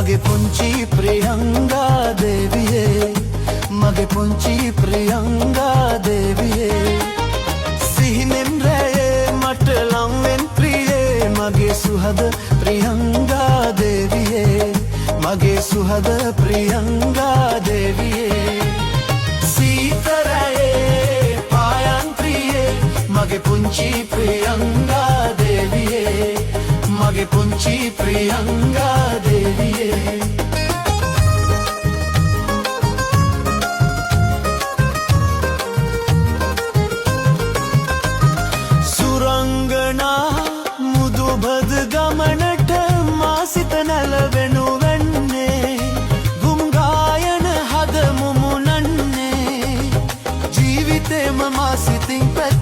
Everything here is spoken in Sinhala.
මගේ පුංචි ප්‍රියංගා දේවියේ මගේ පුංචි ප්‍රියංගා දේවියේ සිහිනෙන් රැයේ මට ලංවෙන් ප්‍රියේ මගේ සුහද ප්‍රියංගා දේවියේ මගේ සුහද ප්‍රියංගා දේවියේ සීතරයේ පායන් ප්‍රියේ මගේ පුංචි ප්‍රියංගා දේවියේ මගේ පුංචි ප්‍රියංගා දේවියේ සුරංගනා මුදුබද ගමනට මා සිත නැලවෙනු වෙන්නේ ගුම් ගායන හද මුමුණන්නේ ජීවිතේම මා සිතින් පැත